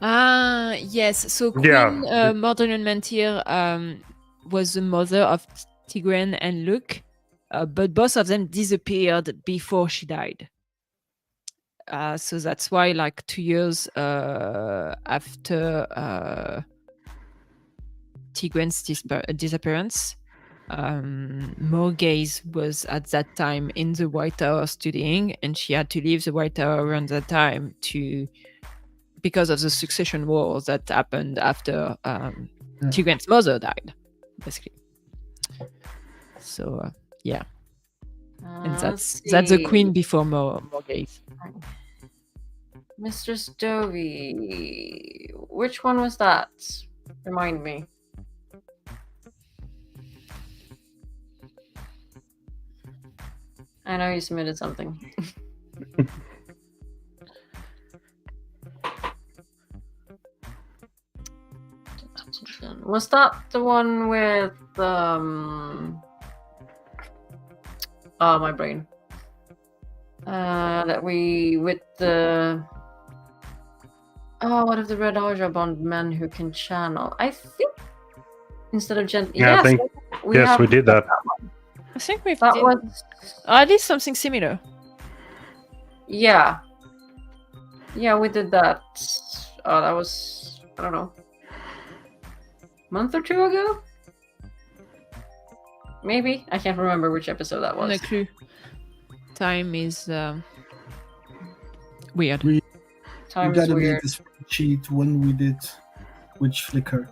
Yes. So Queen Yeah. Mordred Mantier was the mother of Tigran and Luke, but both of them disappeared before she died. So that's why, like 2 years after Tigran's disappearance, Morgaze was at that time in the White Tower studying, and she had to leave the White Tower around that time because of the succession wars that happened after Tigran's mother died, basically. So yeah, and that's the queen before Morgaze. Mistress Dovey. Which one was that? Remind me. I know you submitted something. Was that the one with oh, my brain. That we with the what of the Red Aja Bond men who can channel? I think instead of Yeah, I think we did that. I think we've That did, was at least something similar. yeah, we did that. Oh, that was I don't know, a month or two ago. Maybe I can't remember which episode that was. No clue. Time is weird. We Time's gotta weird. make this spreadsheet when we did which Flickr.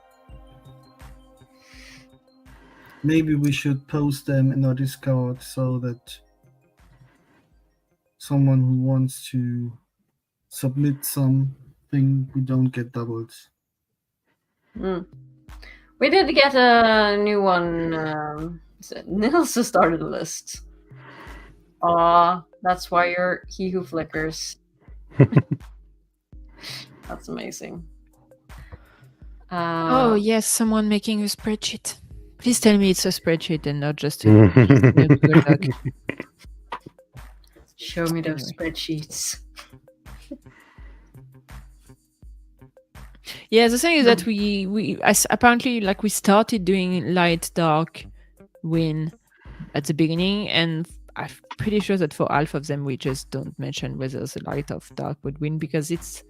Maybe we should post them in our Discord so that someone who wants to submit something, we don't get doubled. We did get a new one. Nils has started a list. That's why you're he who flickers. That's amazing. Oh yes, someone making a spreadsheet. Please tell me it's a spreadsheet and not just a Mhm. Google Doc. Show me those Anyway. spreadsheets. Yeah, the thing is that apparently like we started doing light, dark, win at the beginning, and I'm pretty sure that for half of them we just don't mention whether the light or dark would win because it's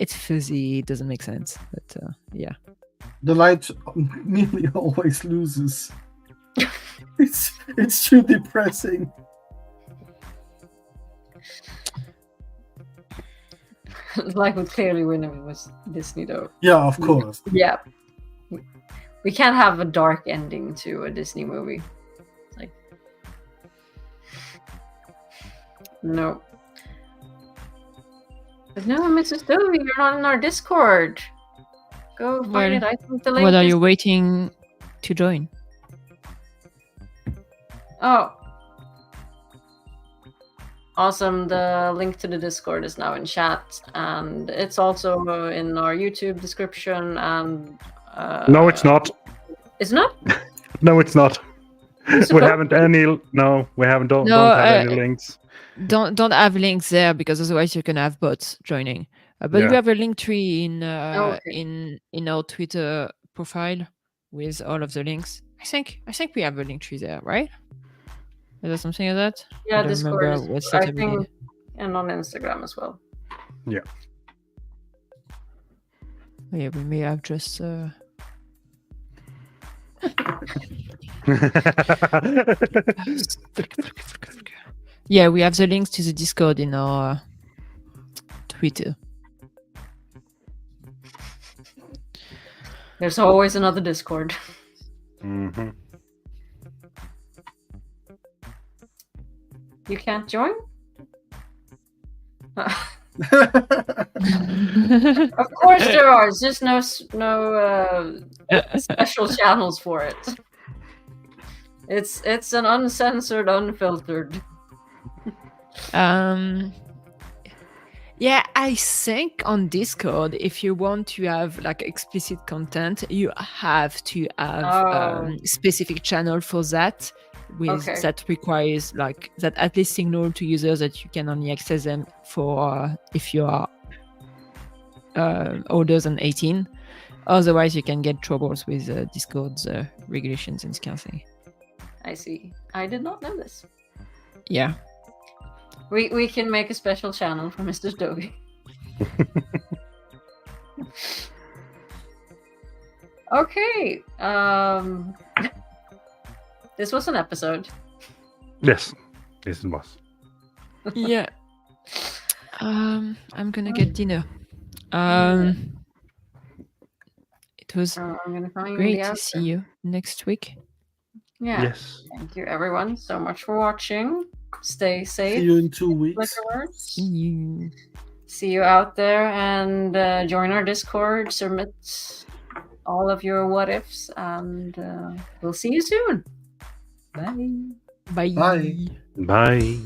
fuzzy, it doesn't make sense. But yeah. The light nearly always loses. It's too depressing. Like would clearly win if it was Disney though. Yeah, of course. Yeah. We can't have a dark ending to a Disney movie. Like no. But no, Mrs. Dovey, you're not in our Discord. Go find Well, it. I think the link What are is... you waiting to join? Oh. Awesome. The link to the Discord is now in chat, and it's also in our YouTube description. And No, it's not. It's not? No, it's not. It's We okay. haven't any. No, we haven't. Don't No, have any links. Don't have links there because otherwise you can have bots joining. But we Yeah. have a link tree in okay. in our Twitter profile with all of the links. I think we have a link tree there, right? Is there something like that? Yeah, I don't Discord. remember what I setup we did. think, and on Instagram as well. Yeah. Oh, yeah, we may have just. Yeah, we have the links to the Discord in our Twitter. There's always another Discord. hmm You can't join? Of course there are. It's just no special channels for it. It's an uncensored, unfiltered. Yeah, I think on Discord, if you want to have like explicit content, you have to have specific channel for that. That requires like that at least signal to users that you can only access them for if you are older than 18. Otherwise, you can get troubles with Discord's regulations and this kind of thing. I see. I did not know this. Yeah. We can make a special channel for Mr. Dovey. Okay. This was an episode. Yes, this was. Yeah. I'm gonna get dinner. It was I'm gonna find great the to outro. see you next week. Yeah. Yes. Thank you, everyone, so much for watching. Stay safe. See you in 2 weeks. Flickerverse. See you. See you out there, and join our Discord. Submit all of your what ifs, and we'll see you soon. Bye. Bye. Bye. Bye.